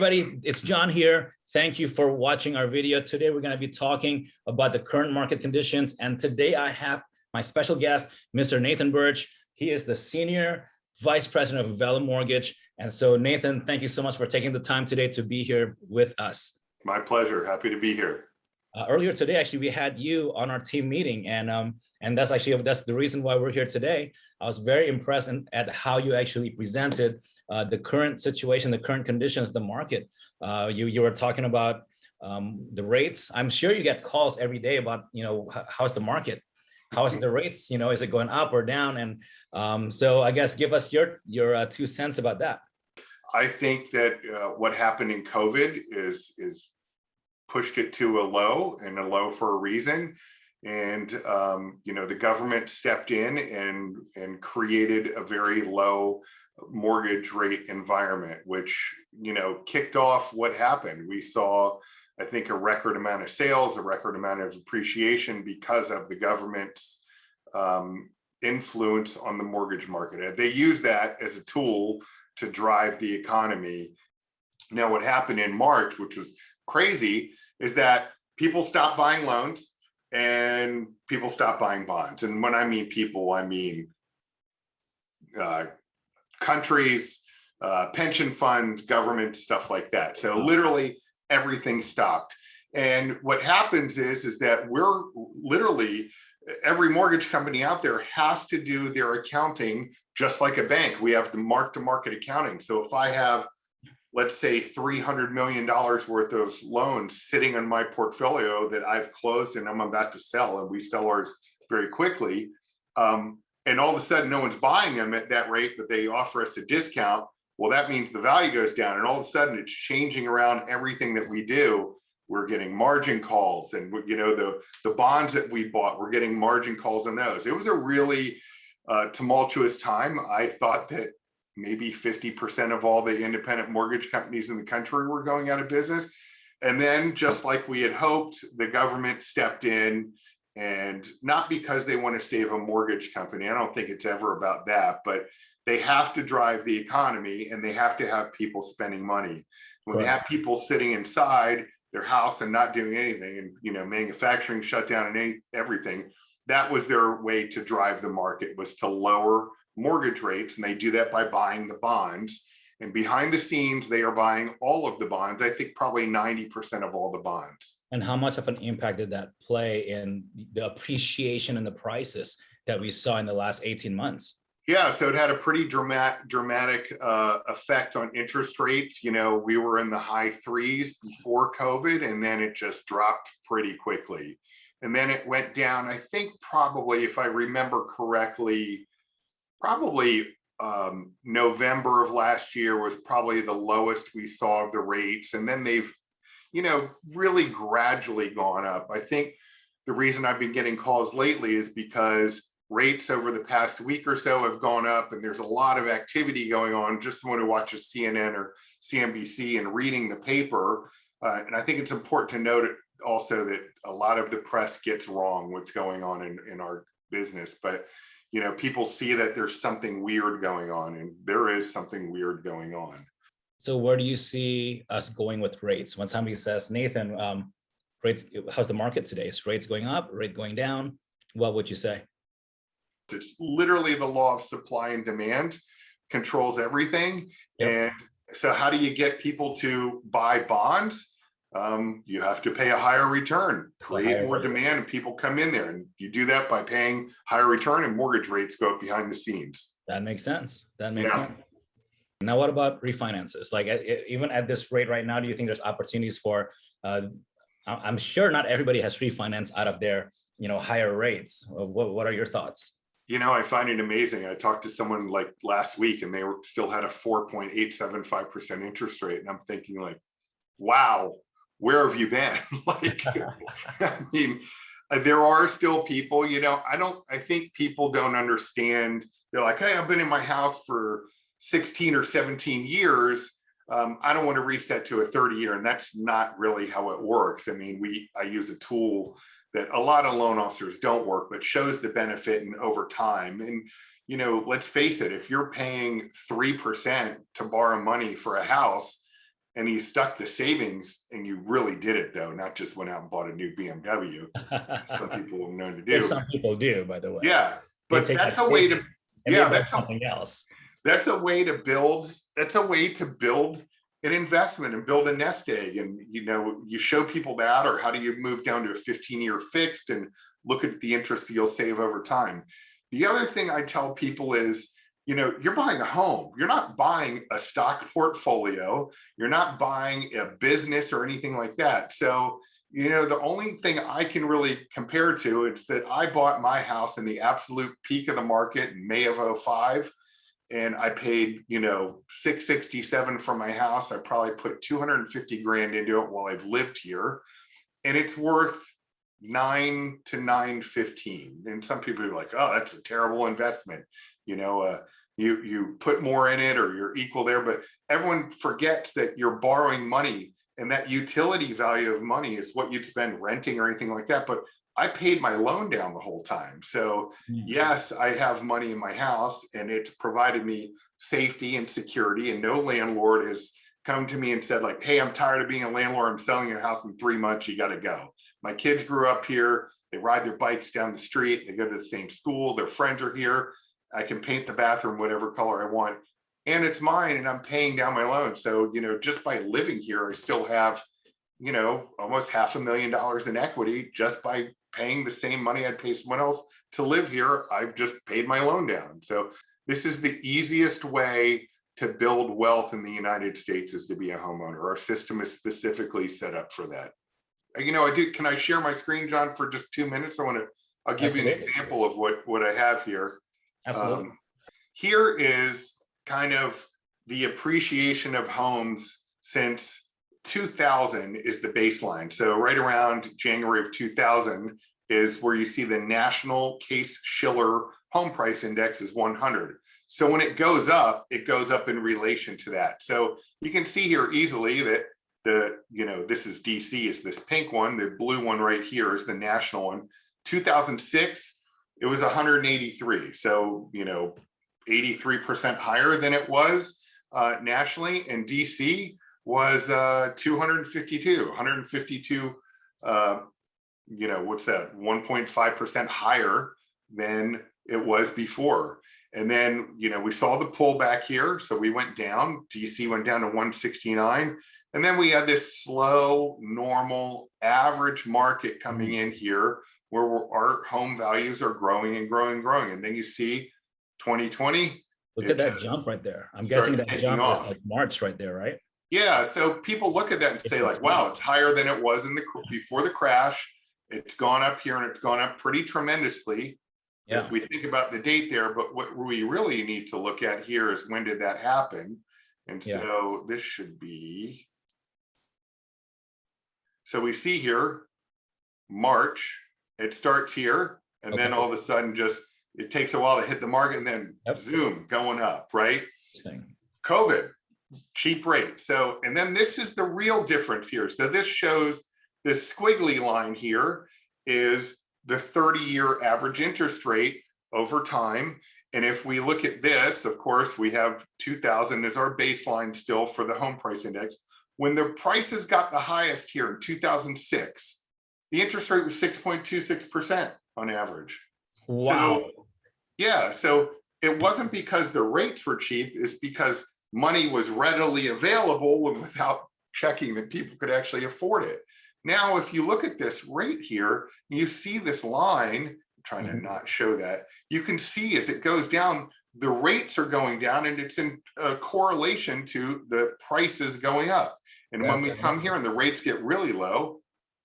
everybody, it's John here. Thank you for watching our video. Today, we're going to be talking about the current market conditions. And today I have my special guest, Mr. Nathan Burch. He is the Senior Vice President of Vellum Mortgage. And so Nathan, thank you so much for taking the time today to be here with us. My pleasure. Happy to be here. Earlier today, actually, we had you on our team meeting, and that's the reason why we're here today. I was very impressed at how you actually presented the current situation, the current conditions, of the market. You were talking about the rates. I'm sure you get calls every day about, how's the market, how is the rates, is it going up or down? And so I guess give us your 2 cents about that. I think that what happened in COVID is pushed it to a low, and a low for a reason. And, the government stepped in and created a very low mortgage rate environment, which, kicked off what happened. We saw, I think, a record amount of sales, a record amount of appreciation because of the government's influence on the mortgage market. They use that as a tool to drive the economy. Now, what happened in March, which was crazy, is that people stopped buying loans and people stopped buying bonds. And when I mean people, I mean countries, pension funds, government, stuff like that. So literally everything stopped. And what happens is that we're literally, every mortgage company out there has to do their accounting just like a bank. We have the mark-to-market accounting. So if I have, let's say, $300 million worth of loans sitting on my portfolio that I've closed and I'm about to sell, and we sell ours very quickly, and all of a sudden no one's buying them at that rate, but they offer us a discount, well, that means the value goes down, and all of a sudden it's changing around everything that we do. We're getting margin calls, and the bonds that we bought, we're getting margin calls on those. It was a really tumultuous time. I thought that maybe 50% of all the independent mortgage companies in the country were going out of business. And then, just like we had hoped, the government stepped in, and not because they want to save a mortgage company. I don't think it's ever about that, but they have to drive the economy, and they have to have people spending money. When They have people sitting inside their house and not doing anything, and manufacturing shut down and everything, that was their way to drive the market, was to lower mortgage rates. And they do that by buying the bonds. And behind the scenes, they are buying all of the bonds. I think probably 90% of all the bonds. And how much of an impact did that play in the appreciation and the prices that we saw in the last 18 months? Yeah, so it had a pretty dramatic effect on interest rates. We were in the high threes before COVID, and then it just dropped pretty quickly. And then it went down, I think probably, if I remember correctly, probably November of last year was probably the lowest we saw of the rates. And then they've, really gradually gone up. I think the reason I've been getting calls lately is because rates over the past week or so have gone up, and there's a lot of activity going on. Just someone who watches CNN or CNBC and reading the paper. And I think it's important to note also that a lot of the press gets wrong what's going on in our business. But people see that there's something weird going on, and there is something weird going on. So where do you see us going with rates? When somebody says, Nathan, rates, how's the market today? Is rates going up, rate going down? What would you say? It's literally the law of supply and demand controls everything. Yep. And so how do you get people to buy bonds? You have to pay a higher return, create more demand, and people come in there. And you do that by paying higher return, and mortgage rates go up behind the scenes. That makes sense. That makes sense. Now, what about refinances? Like, even at this rate right now, do you think there's opportunities for, I'm sure not everybody has refinance out of their, higher rates. What are your thoughts? I find it amazing. I talked to someone like last week, and they still had a 4.875% interest rate. And I'm thinking like, wow, where have you been? I mean, there are still people, I think people don't understand. They're like, hey, I've been in my house for 16 or 17 years. I don't want to reset to a 30-year. And that's not really how it works. I mean, I use a tool that a lot of loan officers don't work, but shows the benefit and over time. And, let's face it, if you're paying 3% to borrow money for a house, and you stuck the savings, and you really did it though, not just went out and bought a new BMW. Some people are known to do. Which some people do, by the way. Yeah, They but take that's that a way to, savings and yeah, they buy that's something else. that's a way to build, that's a way to build an investment and build a nest egg. And, you know, you show people that, or how do you move down to a 15-year fixed and look at the interest you'll save over time. The other thing I tell people is, you know, you're buying a home. You're not buying a stock portfolio. You're not buying a business or anything like that. So, you know, the only thing I can really compare to is that I bought my house in the absolute peak of the market in May of 05. And I paid, you know, $667 for my house. I probably put 250 grand into it while I've lived here. And it's worth $9 to $9.15. And some people are like, oh, that's a terrible investment. You know, you put more in it or you're equal there, but everyone forgets that you're borrowing money, and that utility value of money is what you'd spend renting or anything like that. But I paid my loan down the whole time. So yes, I have money in my house, and it's provided me safety and security, and no landlord has come to me and said like, hey, I'm tired of being a landlord. I'm selling your house in 3 months. You got to go. My kids grew up here. They ride their bikes down the street. They go to the same school. Their friends are here. I can paint the bathroom whatever color I want, and it's mine, and I'm paying down my loan. So, you know, just by living here, I still have, you know, almost $500,000 in equity just by paying the same money I'd pay someone else to live here. I've just paid my loan down. So this is the easiest way to build wealth in the United States, is to be a homeowner. Our system is specifically set up for that. You know, can I share my screen, John, for just 2 minutes? I'll give you an example of what I have here. Absolutely. Here is kind of the appreciation of homes since 2000 is the baseline. So right around January of 2000 is where you see the national Case-Shiller home price index is 100. So when it goes up in relation to that. So you can see here easily that this is DC, is this pink one. The blue one right here is the national one. 2006, it was 183. So, 83% higher than it was nationally. And DC was 152, what's that? 1.5% higher than it was before. And then, we saw the pullback here. So we went down, DC went down to 169. And then we had this slow, normal, average market coming in here where our home values are growing and growing and growing. And then you see 2020. Look at that jump right there. I'm guessing that jump is like March right there, right? Yeah. So people look at that and say like, wow, it's higher than it was before the crash. It's gone up here, and it's gone up pretty tremendously. Yeah. If we think about the date there, but what we really need to look at here is when did that happen? And so this should be, so we see here, March, it starts here, and then all of a sudden it takes a while to hit the market, and then zoom, going up, right? COVID, cheap rate. So, and then this is the real difference here. So this shows this squiggly line here is the 30-year average interest rate over time. And if we look at this, of course, we have 2000 as our baseline still for the home price index. When the prices got the highest here in 2006, the interest rate was 6.26% on average. Wow. So it wasn't because the rates were cheap, it's because money was readily available and without checking that people could actually afford it. Now, if you look at this rate here, you see this line, I'm trying to not show that, you can see as it goes down, the rates are going down, and it's in correlation to the prices going up. And when we come here and the rates get really low,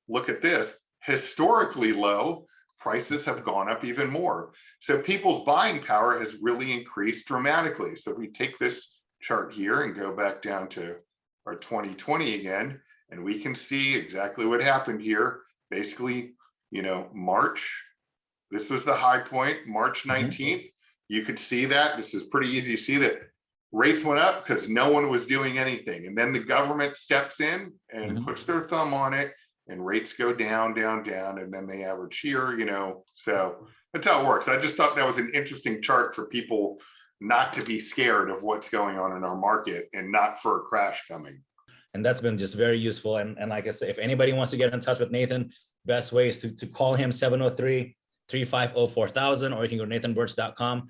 look at this, historically low, prices have gone up even more. So people's buying power has really increased dramatically. So if we take this chart here and go back down to our 2020 again, and we can see exactly what happened here. Basically, March, this was the high point, March 19th. You could see that. This is pretty easy to see that rates went up because no one was doing anything. And then the government steps in and puts their thumb on it, and rates go down, down, down, and then they average here, So that's how it works. I just thought that was an interesting chart for people not to be scared of what's going on in our market and not for a crash coming. that's been just very useful. And like I said, if anybody wants to get in touch with Nathan, best way is to call him 703-350-4000, or you can go to nathanburch.com,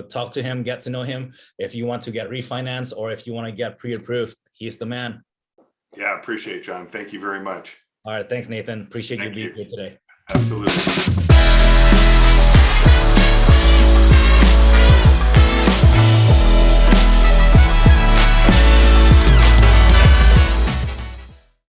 talk to him, get to know him. If you want to get refinance or if you want to get pre-approved, he's the man. Yeah, appreciate it, John. Thank you very much. All right. Thanks, Nathan. Appreciate you being here today. Absolutely.